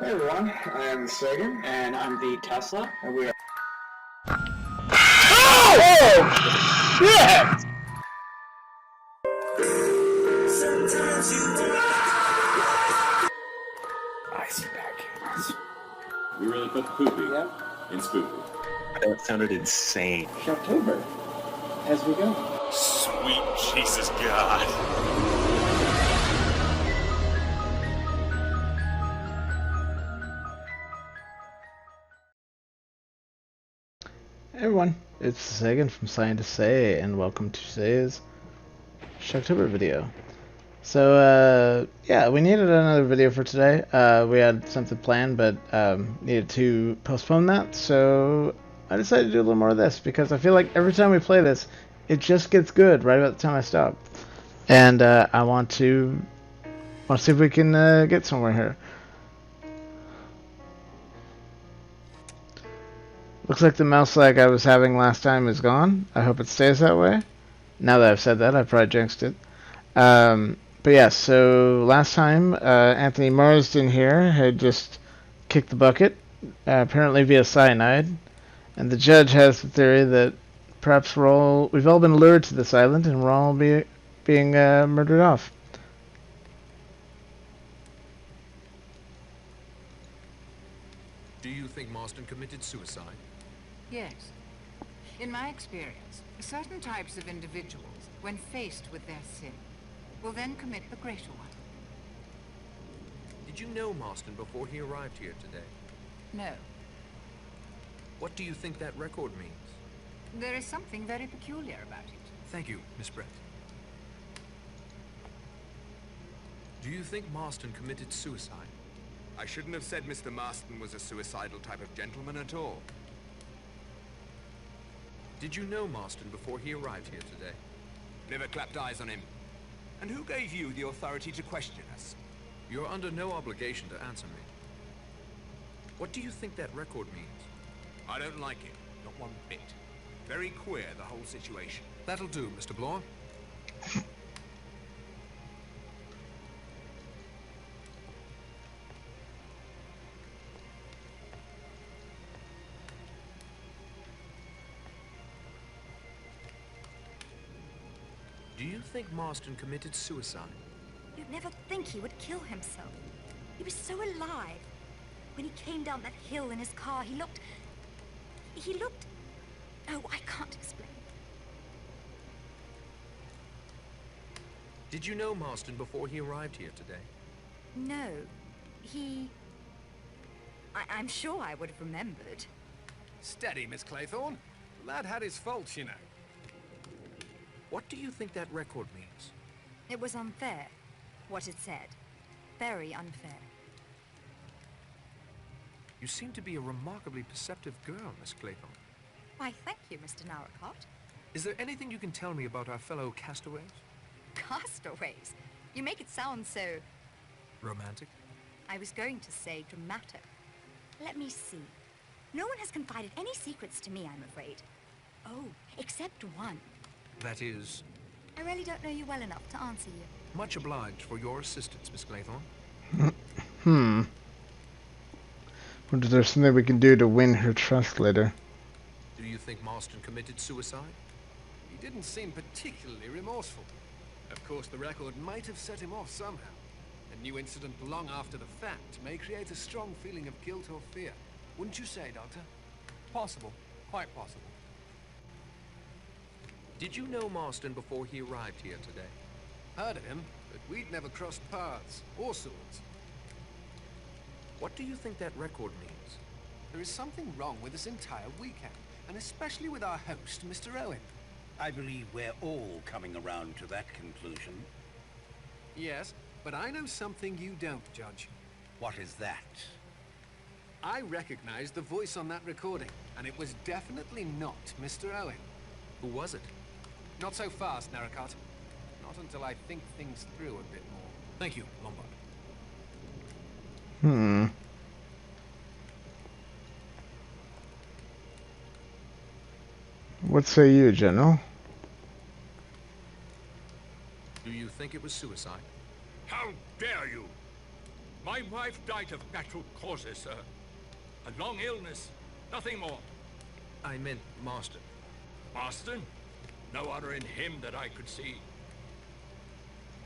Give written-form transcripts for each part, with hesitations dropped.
Hey everyone, I am Sagan. And I'm the Tesla. And we are... Oh! Shit! Icy back cameras. We really put the poopy in spooky. That sounded insane. Shocktober, as we go. Sweet Jesus God. Hey everyone, it's Sagan from Scientist Say, and welcome to today's Shocktober video. So, yeah, we needed another video for today. We had something planned, but needed to postpone that, so I decided to do a little more of this, because I feel like every time we play this, it just gets good right about the time I stop. And I want to see if we can get somewhere here. Looks like the mouse lag I was having last time is gone. I hope it stays that way. Now that I've said that, I probably jinxed it. But yeah, so last time, Anthony Marsden here had just kicked the bucket, apparently via cyanide. And the judge has the theory that perhaps we've all been lured to this island and we're all being murdered off. Do you think Marston committed suicide? Yes. In my experience, certain types of individuals, when faced with their sin, will then commit the greater one. Did you know Marston before he arrived here today? No. What do you think that record means? There is something very peculiar about it. Thank you, Miss Brett. Do you think Marston committed suicide? I shouldn't have said Mr. Marston was a suicidal type of gentleman at all. Did you know Marston before he arrived here today? Never clapped eyes on him. And who gave you the authority to question us? You're under no obligation to answer me. What do you think that record means? I don't like it. Not one bit. Very queer, the whole situation. That'll do, Mr. Bloor. Do you think Marston committed suicide? You'd never think he would kill himself. He was so alive. When he came down that hill in his car, he looked... Oh, I can't explain. Did you know Marston before he arrived here today? No, I'm sure I would have remembered. Steady, Miss Claythorne. The lad had his faults, you know. What do you think that record means? It was unfair, what it said. Very unfair. You seem to be a remarkably perceptive girl, Miss Claythorne. Why, thank you, Mr. Narracott. Is there anything you can tell me about our fellow castaways? Castaways? You make it sound so... Romantic? I was going to say dramatic. Let me see. No one has confided any secrets to me, I'm afraid. Oh, except one. That is... I really don't know you well enough to answer you. Much obliged for your assistance, Miss Claythorne. Wonder if there's something we can do to win her trust later. Do you think Marston committed suicide? He didn't seem particularly remorseful. Of course, the record might have set him off somehow. A new incident long after the fact may create a strong feeling of guilt or fear. Wouldn't you say, Doctor? Possible. Quite possible. Did you know Marston before he arrived here today? Heard of him, but we'd never crossed paths or swords. What do you think that record means? There is something wrong with this entire weekend, and especially with our host, Mr. Owen. I believe we're all coming around to that conclusion. Yes, but I know something you don't, Judge. What is that? I recognize the voice on that recording, and it was definitely not Mr. Owen. Who was it? Not so fast, Narracott. Not until I think things through a bit more. Thank you, Lombard. What say you, General? Do you think it was suicide? How dare you! My wife died of natural causes, sir. A long illness, nothing more. I meant Marston. Marston? No honor in him that I could see.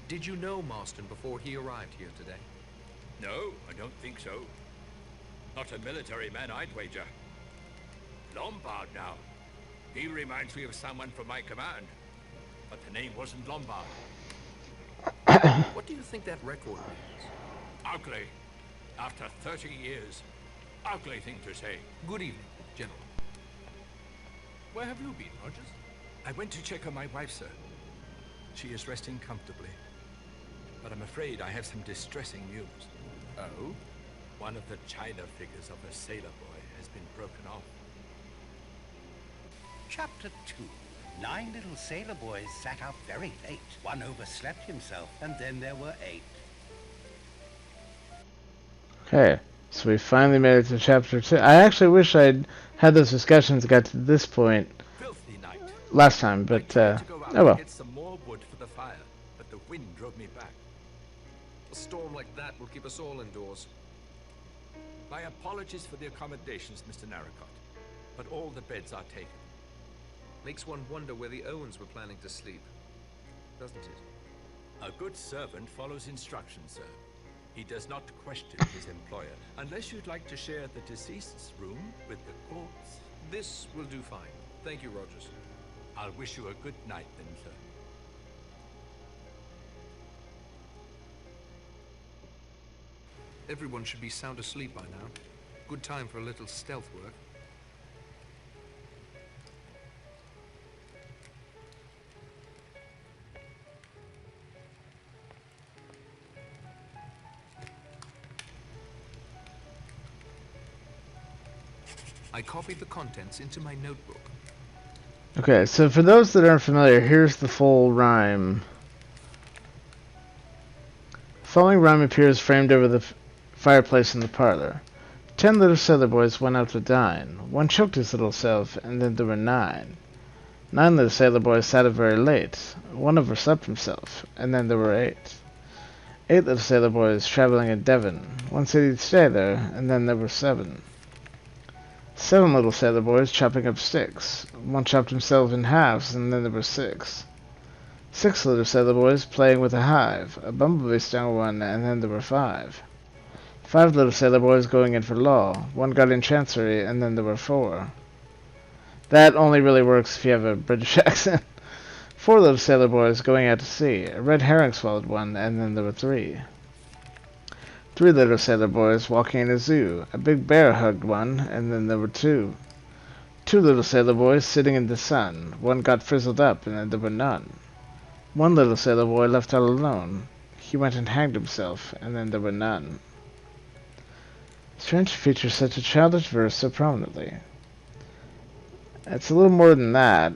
Did you know Marston before he arrived here today? No, I don't think so. Not a military man, I'd wager. Lombard now. He reminds me of someone from my command. But the name wasn't Lombard. What do you think that record means? Ugly. After 30 years. Ugly thing to say. Good evening, gentlemen. Where have you been, Rogers? I went to check on my wife, sir. She is resting comfortably. But I'm afraid I have some distressing news. Oh? One of the china figures of a sailor boy has been broken off. Chapter 2. 9 little sailor boys sat up very late. One overslept himself, and then there were 8. Okay, so we finally made it to chapter 2. I actually wish I'd had those discussions got to this point Filthy night. last time, but I tried to go out oh well. and get some more wood for the fire, but the wind drove me back. A storm like that will keep us all indoors. My apologies for the accommodations, Mr. Narracott, but all the beds are taken. Makes one wonder where the Owens were planning to sleep, doesn't it? A good servant follows instructions, sir. He does not question his employer, unless you'd like to share the deceased's room with the corpse. This will do fine. Thank you, Rogers. I'll wish you a good night then, sir. Everyone should be sound asleep by now. Good time for a little stealth work. I copied the contents into my notebook. Okay, so for those that aren't familiar, here's the full rhyme. The following rhyme appears framed over the fireplace in the parlor. 10 little sailor boys went out to dine. One choked his little self, and then there were 9. 9 little sailor boys sat up very late. One overslept himself, and then there were 8. 8 little sailor boys traveling in Devon. One said he'd stay there, and then there were 7. 7 little sailor boys chopping up sticks. One chopped himself in halves, and then there were 6. 6 little sailor boys playing with a hive. A bumblebee stung one, and then there were 5. 5 little sailor boys going in for law. One got in chancery, and then there were 4. That only really works if you have a British accent. 4 little sailor boys going out to sea. A red herring swallowed one, and then there were 3. 3 little sailor boys walking in a zoo. A big bear hugged one, and then there were 2. 2 little sailor boys sitting in the sun. One got frizzled up, and then there were none. 1 little sailor boy left all alone. He went and hanged himself, and then there were none. Strange features such a childish verse so prominently. It's a little more than that.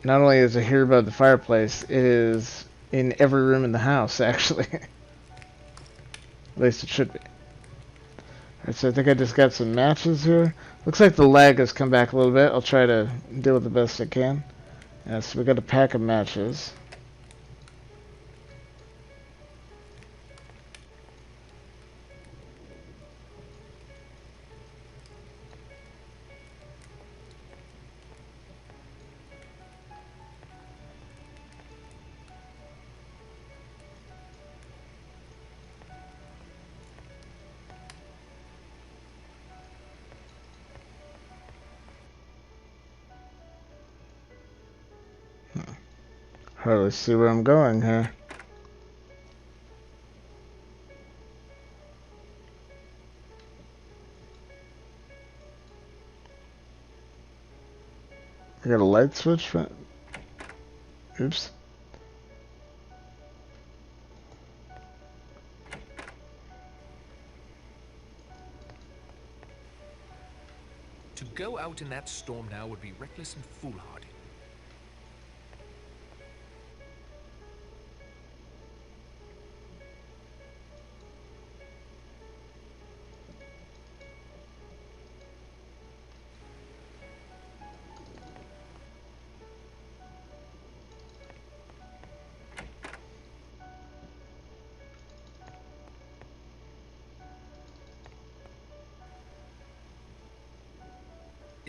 Not only is it here above the fireplace, it is in every room in the house, actually. At least it should be. Alright, so I think I just got some matches here. Looks like the lag has come back a little bit. I'll try to deal with the best I can. So we got a pack of matches. Hardly see where I'm going here. I got a light switch. Oops. To go out in that storm now would be reckless and foolhardy.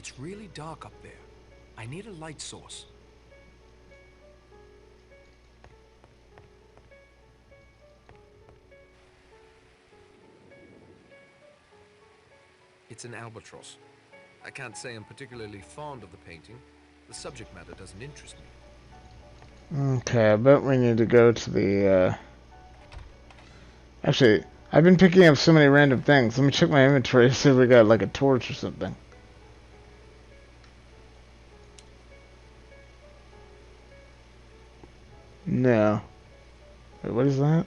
It's really dark up there. I need a light source. It's an albatross. I can't say I'm particularly fond of the painting. The subject matter doesn't interest me. Okay, I bet we need to go to the, Actually, I've been picking up so many random things. Let me check my inventory to see if we got, like, a torch or something. No. Wait, what is that?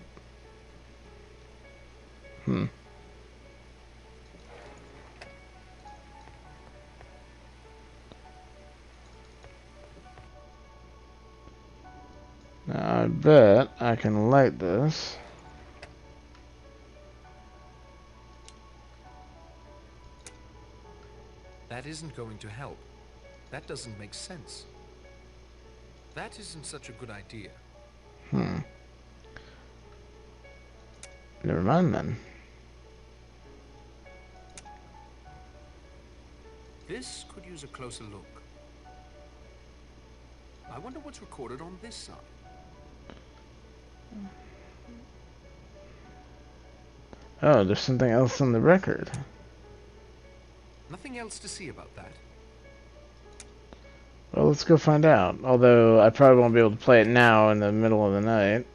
Now, I bet I can light this. That isn't going to help. That doesn't make sense. That isn't such a good idea. Never mind then. This could use a closer look. I wonder what's recorded on this side. Oh, there's something else on the record. Nothing else to see about that. Well, let's go find out. Although, I probably won't be able to play it now in the middle of the night.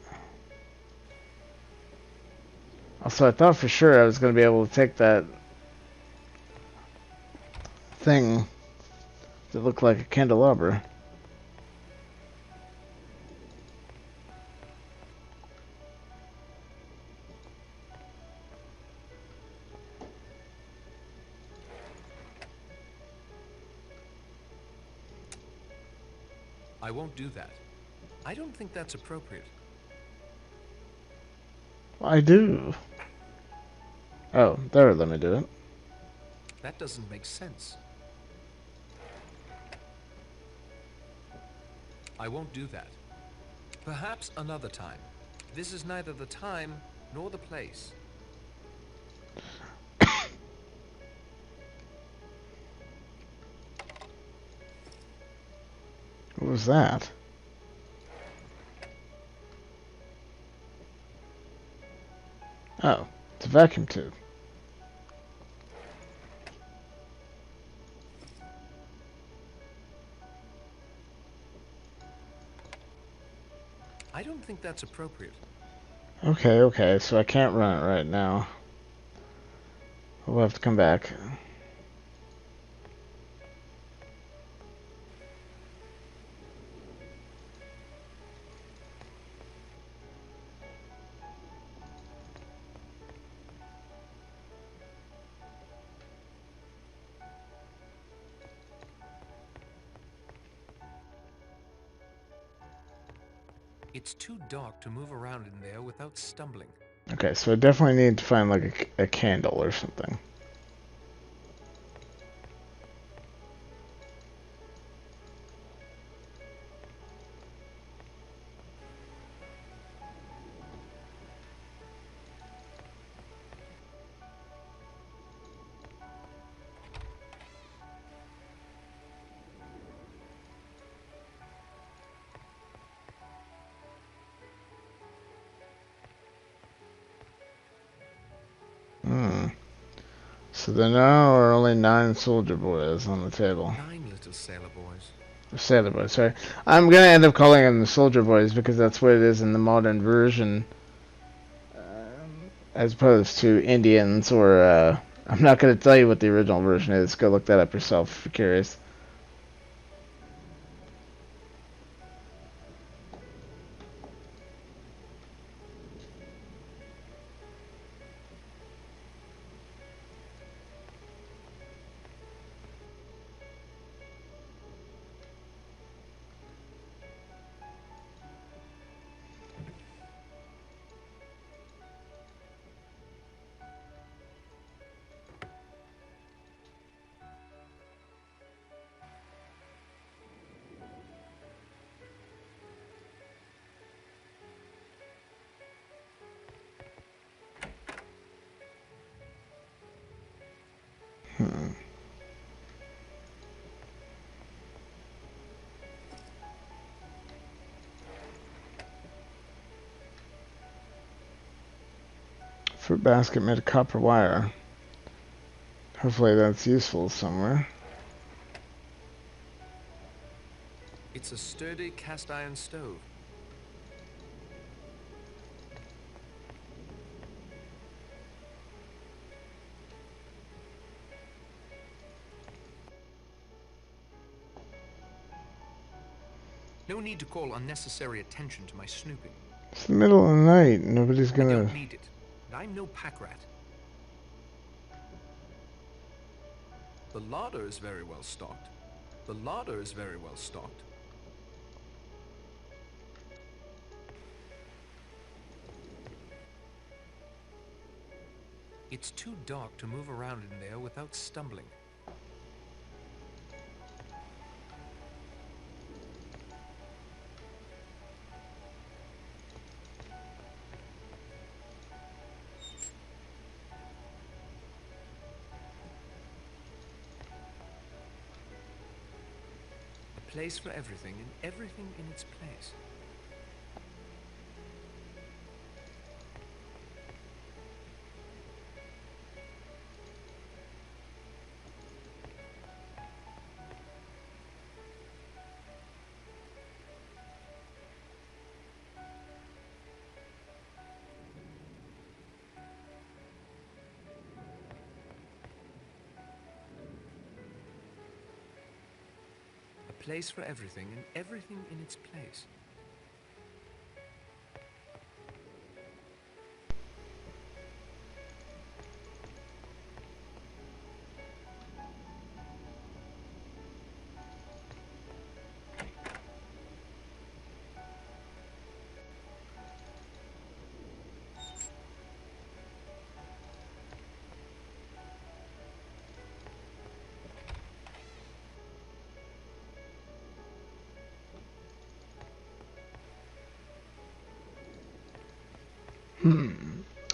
Also, I thought for sure I was going to be able to take that thing that looked like a candelabra. I won't do that. I don't think that's appropriate. I do. Oh, there, let me do it. That doesn't make sense. I won't do that. Perhaps another time. This is neither the time nor the place. What was that? Oh, it's a vacuum tube. I don't think that's appropriate. Okay, so I can't run it right now. We'll have to come back. It's too dark to move around in there without stumbling. Okay, so I definitely need to find like a candle or something. So there now are only 9 soldier boys on the table. 9 little sailor boys. Sailor boys, sorry. I'm gonna end up calling them the soldier boys because that's what it is in the modern version. As opposed to Indians or, I'm not gonna tell you what the original version is. Go look that up yourself if you're curious. Fruit basket made of copper wire. Hopefully that's useful somewhere. It's a sturdy cast iron stove. No need to call unnecessary attention to my snooping. It's the middle of the night. Nobody's I gonna... don't need it. I'm no pack rat. The larder is very well stocked. The larder is very well stocked. It's too dark to move around in there without stumbling. A place for everything and everything in its place. A place for everything and everything in its place.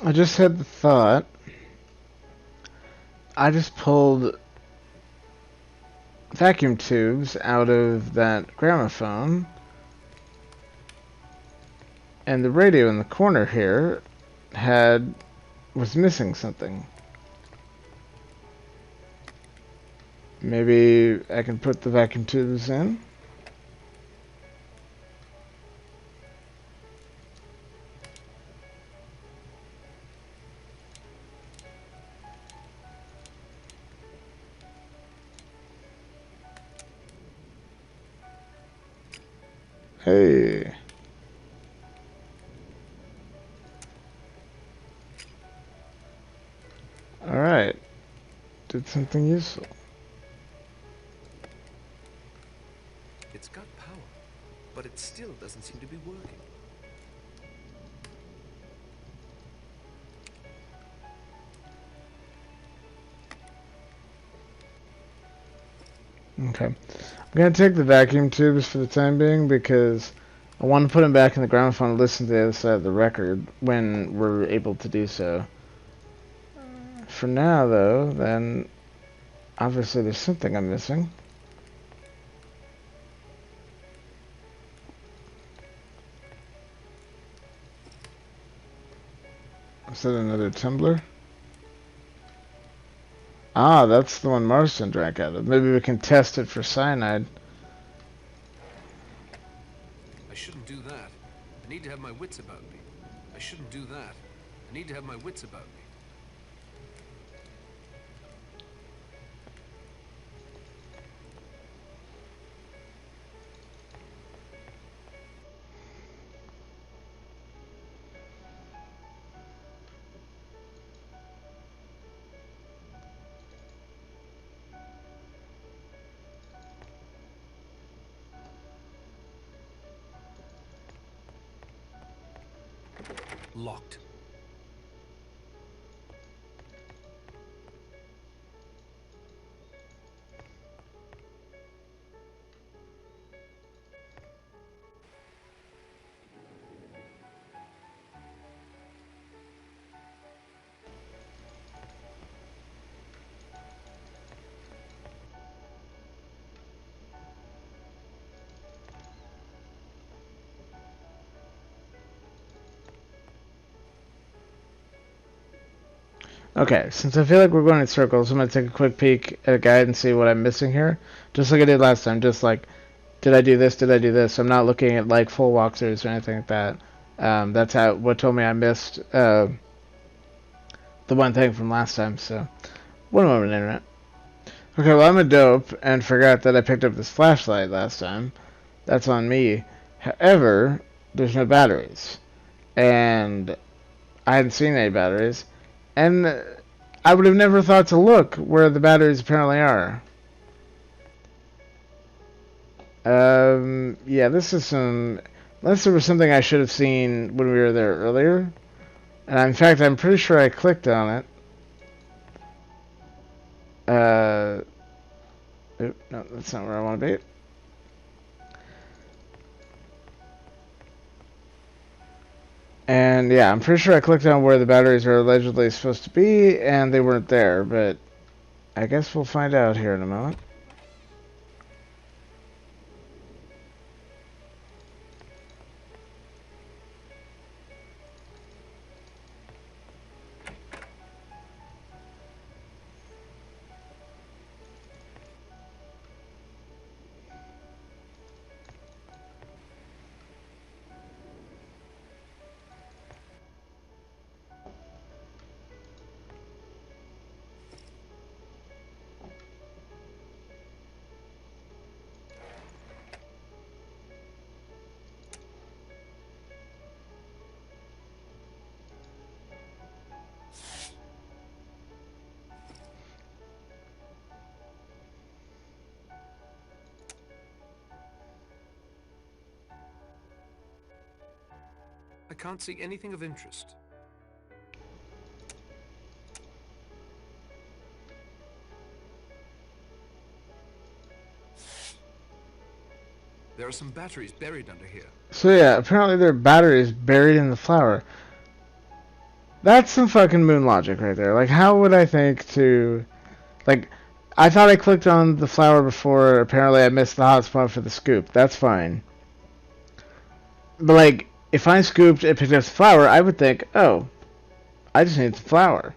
I just had the thought. I just pulled vacuum tubes out of that gramophone, and the radio in the corner here was missing something. Maybe I can put the vacuum tubes in. Hey. Alright. Did something useful. It's got power, but it still doesn't seem to be working. Okay. I'm going to take the vacuum tubes for the time being because I want to put them back in the gramophone and listen to the other side of the record when we're able to do so. For now, though, then obviously there's something I'm missing. Is that another tumbler? Ah, that's the one Marston drank out of. Maybe we can test it for cyanide. I shouldn't do that. I need to have my wits about me. I shouldn't do that. I need to have my wits about me. Locked. Okay, since I feel like we're going in circles, I'm going to take a quick peek at a guide and see what I'm missing here. Just like I did last time, just like, did I do this, did I do this? I'm not looking at like full walkthroughs or anything like that. That's what told me I missed the one thing from last time, so one moment, internet. Okay, well I'm a dope and forgot that I picked up this flashlight last time. That's on me. However, there's no batteries. And I hadn't seen any batteries. And I would have never thought to look where the batteries apparently are. Yeah, this is some... Unless there was something I should have seen when we were there earlier. And in fact, I'm pretty sure I clicked on it. Oop, no, that's not where I want to be. And yeah, I'm pretty sure I clicked on where the batteries are allegedly supposed to be, and they weren't there, but I guess we'll find out here in a moment. I can't see anything of interest. There are some batteries buried under here. So yeah, apparently there are batteries buried in the flower. That's some fucking moon logic right there. Like, how would I think to... Like, I thought I clicked on the flower before. Apparently I missed the hotspot for the scoop. That's fine. But like, if I scooped and picked up the flower, I would think, oh, I just need the flower.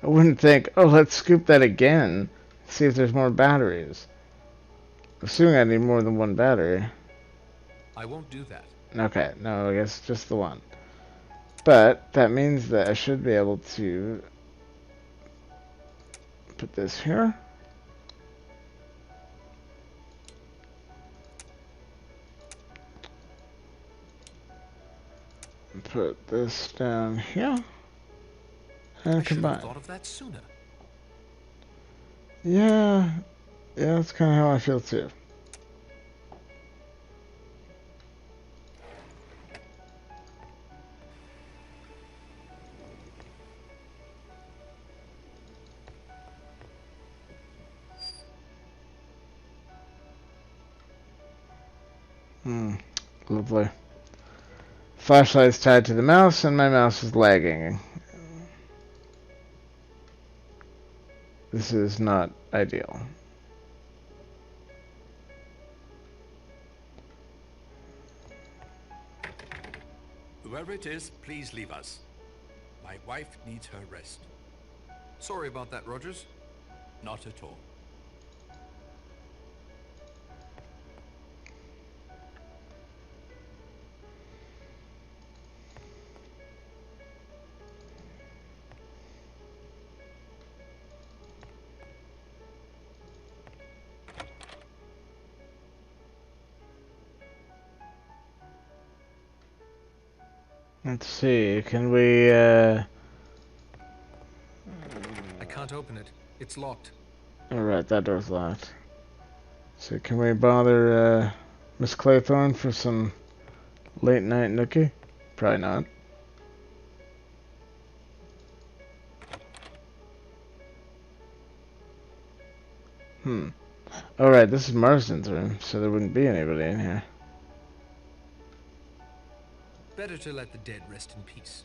I wouldn't think, oh, let's scoop that again. See if there's more batteries. Assuming I need more than one battery. I won't do that. Okay, no, I guess just the one. But that means that I should be able to put this here. And put this down here. And combine. Thought of that sooner. Yeah, that's kind of how I feel too. Lovely. Flashlight's tied to the mouse, and my mouse is lagging. This is not ideal. Whoever it is, please leave us. My wife needs her rest. Sorry about that, Rogers. Not at all. Let's see, can we, I can't open it. It's locked. Alright, that door's locked. So can we bother, Miss Claythorne for some late night nookie? Probably not. Alright, this is Marsden's room, so there wouldn't be anybody in here. Better to let the dead rest in peace.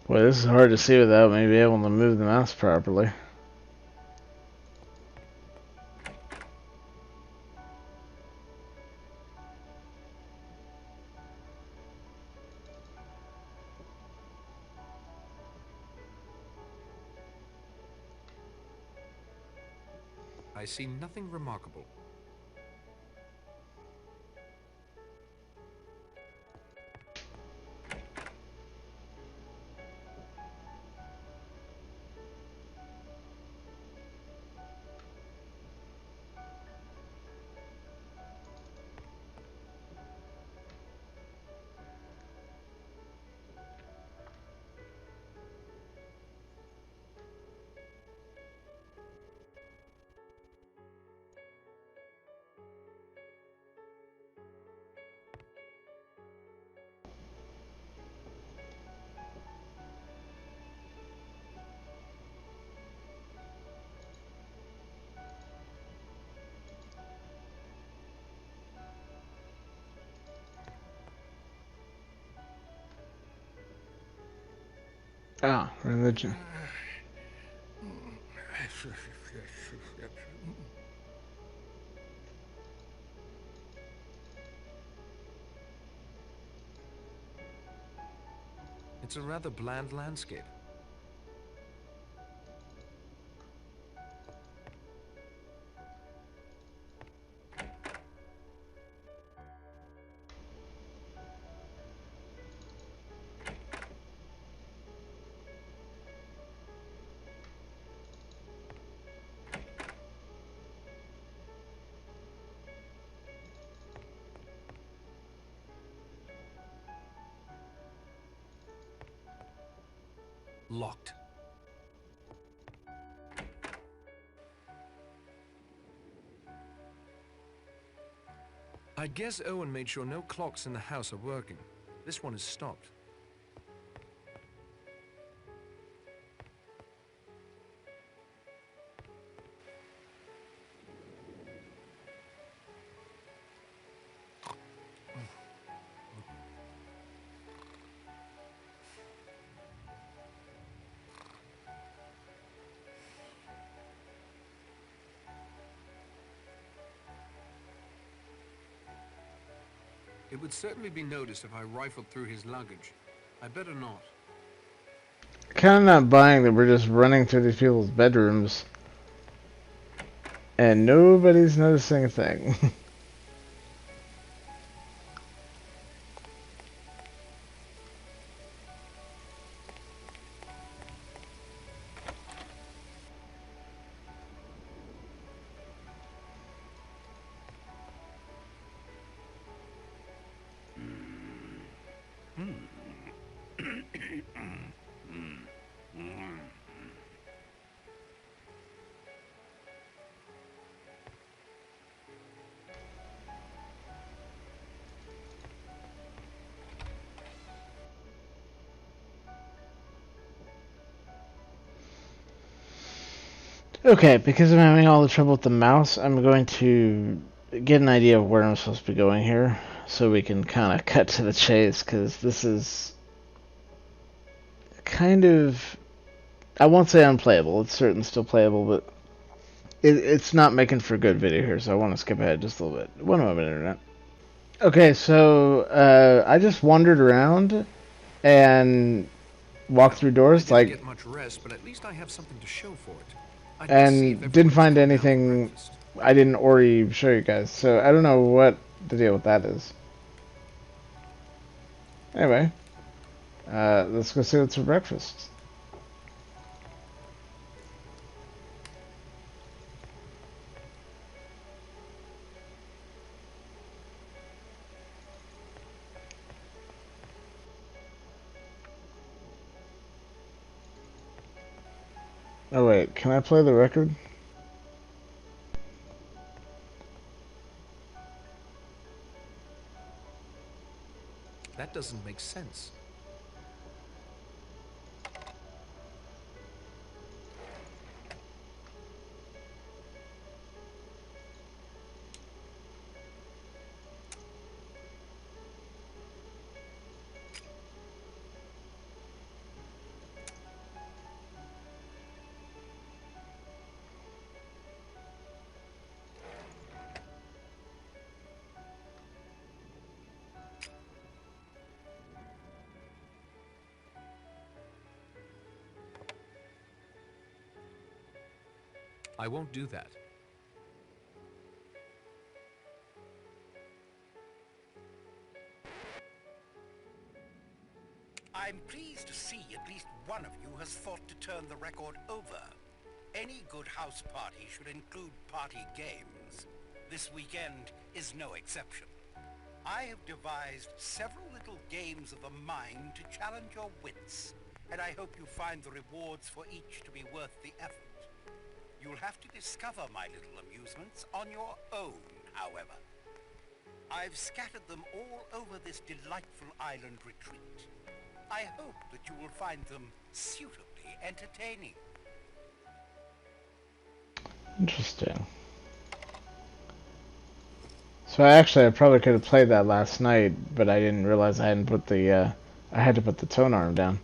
Boy, this is hard to see without me being able to move the mouse properly. I see nothing remarkable. Ah, religion. It's a rather bland landscape. Locked. I guess Owen made sure no clocks in the house are working. This one is stopped. It would certainly be noticed if I rifled through his luggage. I better not. Kind of not buying that we're just running through these people's bedrooms and nobody's noticing a thing. Okay, because I'm having all the trouble with the mouse, I'm going to get an idea of where I'm supposed to be going here, so we can kind of cut to the chase, because this is kind of, I won't say unplayable, it's certainly still playable, but it's not making for a good video here, so I want to skip ahead just a little bit. One moment, Internet. Okay, so I just wandered around and walked through doors, I didn't like, get much rest, but at least I have something to show for it. and didn't find anything I didn't already show you guys, so I don't know what the deal with that is. Anyway, let's go see what's for breakfast. Oh wait, can I play the record? That doesn't make sense. I won't do that. I'm pleased to see at least one of you has thought to turn the record over. Any good house party should include party games. This weekend is no exception. I have devised several little games of the mind to challenge your wits, and I hope you find the rewards for each to be worth the effort. You'll have to discover my little amusements on your own, however. I've scattered them all over this delightful island retreat. I hope that you will find them suitably entertaining. Interesting. So I probably could have played that last night, but I didn't realize I hadn't put the, I had to put the tone arm down.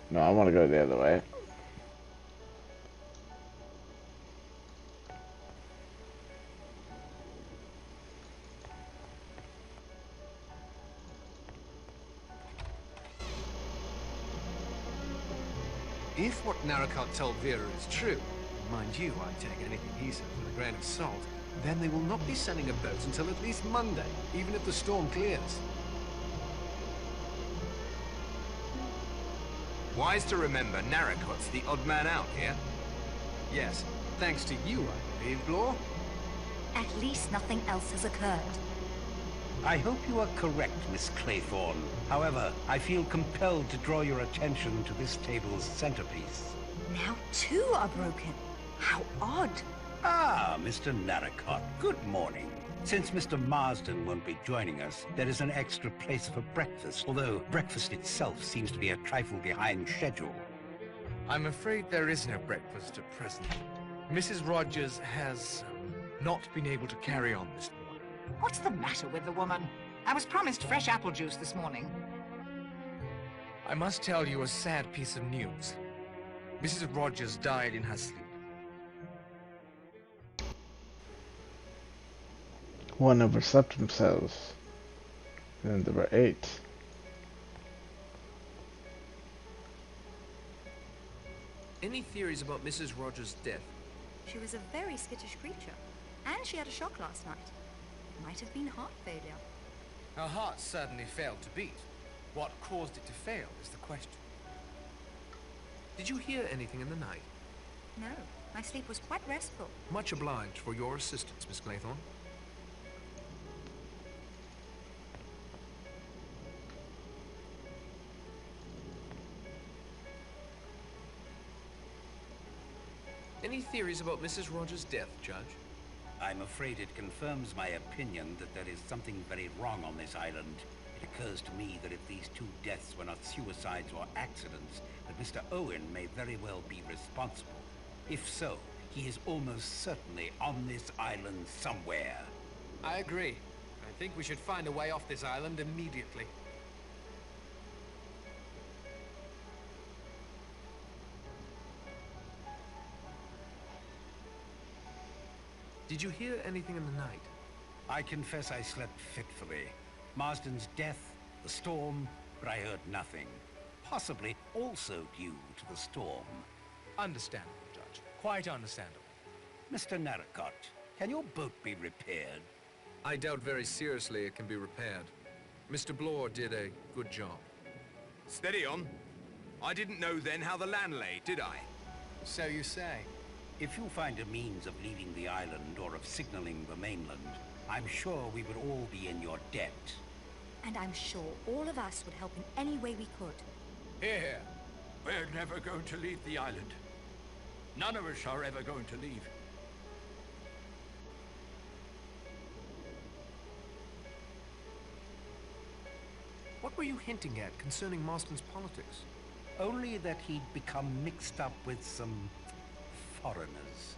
No, I want to go the other way. If what Narracott told Vera is true, mind you, I take anything he says with a grain of salt, then they will not be sending a boat until at least Monday, even if the storm clears. Wise to remember, Narracott's the odd man out here. Yes, thanks to you, I believe, Blore. At least nothing else has occurred. I hope you are correct, Miss Claythorne. However, I feel compelled to draw your attention to this table's centerpiece. Now 2 are broken. How odd. Ah, Mr. Narracott, good morning. Since Mr. Marsden won't be joining us, there is an extra place for breakfast, although breakfast itself seems to be a trifle behind schedule. I'm afraid there is no breakfast at present. Mrs. Rogers has not been able to carry on this morning. What's the matter with the woman? I was promised fresh apple juice this morning. I must tell you a sad piece of news. Mrs. Rogers died in her sleep. One overslept themselves. And there were 8. Any theories about Mrs. Rogers' death? She was a very skittish creature. And she had a shock last night. Might have been heart failure. Her heart certainly failed to beat. What caused it to fail is the question. Did you hear anything in the night? No, my sleep was quite restful. Much obliged for your assistance, Miss Claythorne. Any theories about Mrs. Rogers' death, Judge? I'm afraid it confirms my opinion that there is something very wrong on this island. It occurs to me that if these 2 deaths were not suicides or accidents, that Mr. Owen may very well be responsible. If so, he is almost certainly on this island somewhere. I agree. I think we should find a way off this island immediately. Did you hear anything in the night? I confess I slept fitfully. Marsden's death, the storm, but I heard nothing. Possibly also due to the storm. Understandable, Judge. Quite understandable. Mr. Narracott, can your boat be repaired? I doubt very seriously it can be repaired. Mr. Blore did a good job. Steady on. I didn't know then how the land lay, did I? So you say. If you find a means of leaving the island or of signaling the mainland, I'm sure we would all be in your debt. And I'm sure all of us would help in any way we could. Hear, hear. We're never going to leave the island. None of us are ever going to leave. What were you hinting at concerning Marston's politics? Only that he'd become mixed up with some foreigners.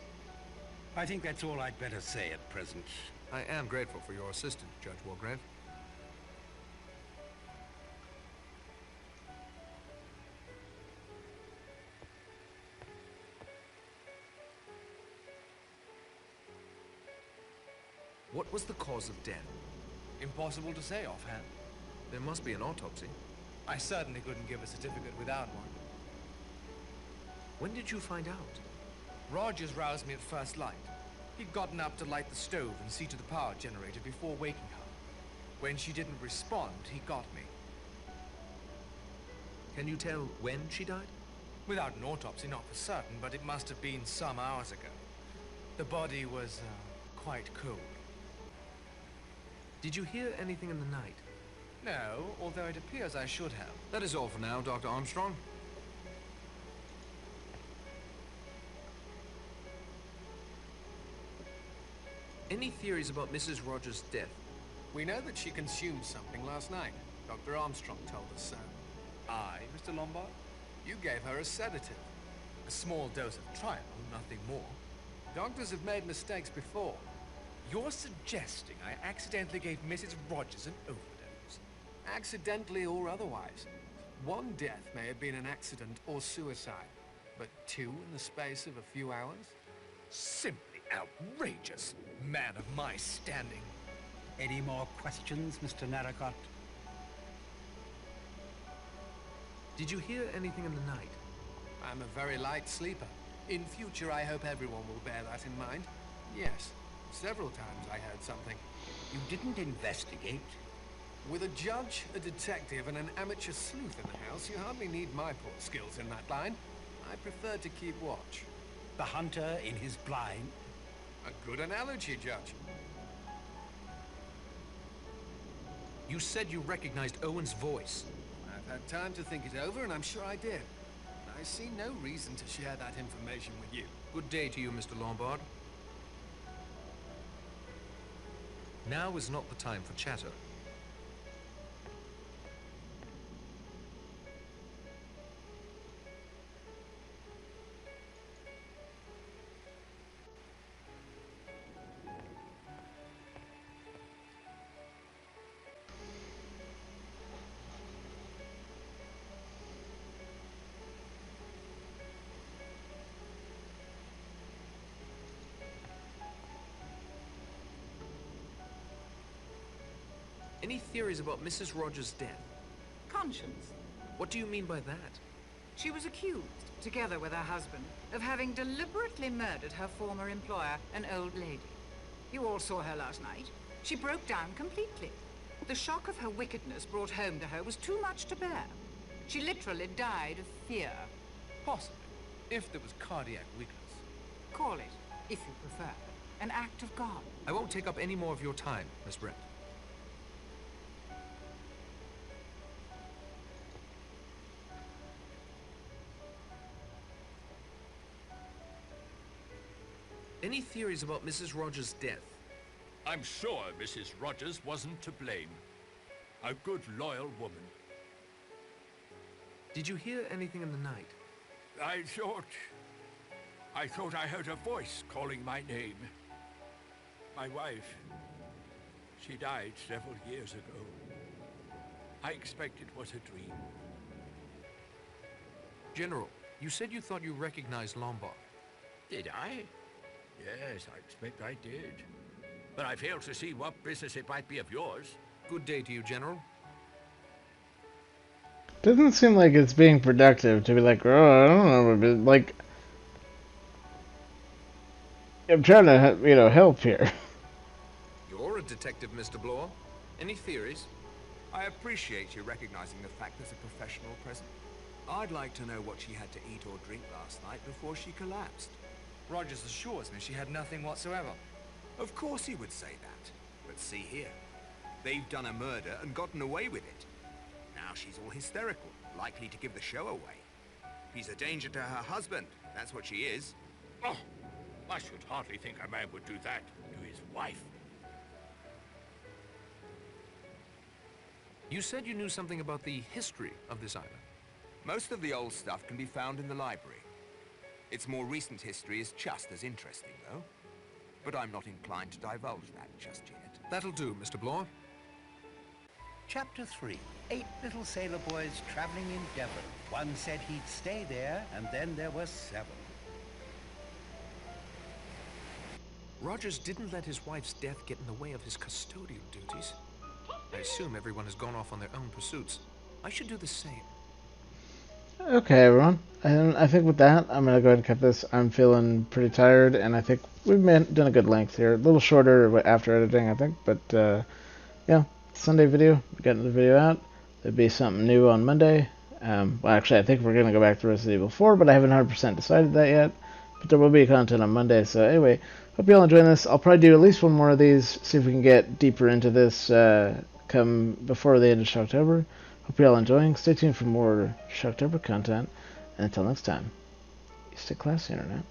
I think that's all I'd better say at present. I am grateful for your assistance, Judge Walgrave. What was the cause of death? Impossible to say offhand. There must be an autopsy. I certainly couldn't give a certificate without one. When did you find out? Rogers roused me at first light. He'd gotten up to light the stove and see to the power generator before waking her. When she didn't respond, he got me. Can you tell when she died? Without an autopsy, not for certain, but it must have been some hours ago. The body was, quite cold. Did you hear anything in the night? No, although it appears I should have. That is all for now, Dr. Armstrong. Any theories about Mrs. Rogers' death? We know that she consumed something last night. Dr. Armstrong told us so. Aye, Mr. Lombard? You gave her a sedative. A small dose of trial, nothing more. Doctors have made mistakes before. You're suggesting I accidentally gave Mrs. Rogers an overdose? Accidentally or otherwise. One death may have been an accident or suicide, but two in the space of a few hours? Simply outrageous, man of my standing. Any more questions, Mr. Narracott? Did you hear anything in the night? I'm a very light sleeper. In future, I hope everyone will bear that in mind. Yes, several times I heard something. You didn't investigate? With a judge, a detective, and an amateur sleuth in the house, you hardly need my poor skills in that line. I prefer to keep watch. The hunter in his blind? A good analogy, Judge. You said you recognized Owen's voice. I've had time to think it over, and I'm sure I did. I see no reason to share that information with you. Good day to you, Mr. Lombard. Now is not the time for chatter. Any theories about Mrs. Rogers' death? Conscience. What do you mean by that? She was accused, together with her husband, of having deliberately murdered her former employer, an old lady. You all saw her last night. She broke down completely. The shock of her wickedness brought home to her was too much to bear. She literally died of fear. Possibly, if there was cardiac weakness. Call it, if you prefer, an act of God. I won't take up any more of your time, Miss Brent. Any theories about Mrs. Rogers' death? I'm sure Mrs. Rogers wasn't to blame. A good, loyal woman. Did you hear anything in the night? I thought I heard a voice calling my name. My wife, she died several years ago. I expect it was a dream. General, you said you thought you recognized Lombard. Did I? Yes, I expect I did. But I fail to see what business it might be of yours. Good day to you, General. Doesn't seem like it's being productive to be like, oh, I don't know, but like, I'm trying to, you know, help here. You're a detective, Mr. Bloor. Any theories? I appreciate you recognizing the fact there's a professional present. I'd like to know what she had to eat or drink last night before she collapsed. Rogers assures me she had nothing whatsoever. Of course he would say that. But see here. They've done a murder and gotten away with it. Now she's all hysterical, likely to give the show away. She's a danger to her husband. That's what she is. Oh, I should hardly think a man would do that to his wife. You said you knew something about the history of this island. Most of the old stuff can be found in the library. Its more recent history is just as interesting, though. But I'm not inclined to divulge that just yet. That'll do, Mr. Bloor. Chapter 3. 8 little sailor boys traveling in Devon. One said he'd stay there, and then there were 7. Rogers didn't let his wife's death get in the way of his custodial duties. I assume everyone has gone off on their own pursuits. I should do the same. Okay, everyone. And I think with that, I'm going to go ahead and cut this. I'm feeling pretty tired, and I think we've done a good length here. A little shorter after editing, I think. But, yeah, Sunday video. We're getting the video out. There'll be something new on Monday. Well, actually, I think we're going to go back to Resident Evil 4, but I haven't 100% decided that yet. But there will be content on Monday. So, anyway, hope you all enjoying this. I'll probably do at least one more of these, see if we can get deeper into this come before the end of Shocktober. Hope you're all enjoying. Stay tuned for more Shocktober content. And until next time, stay classy, Internet.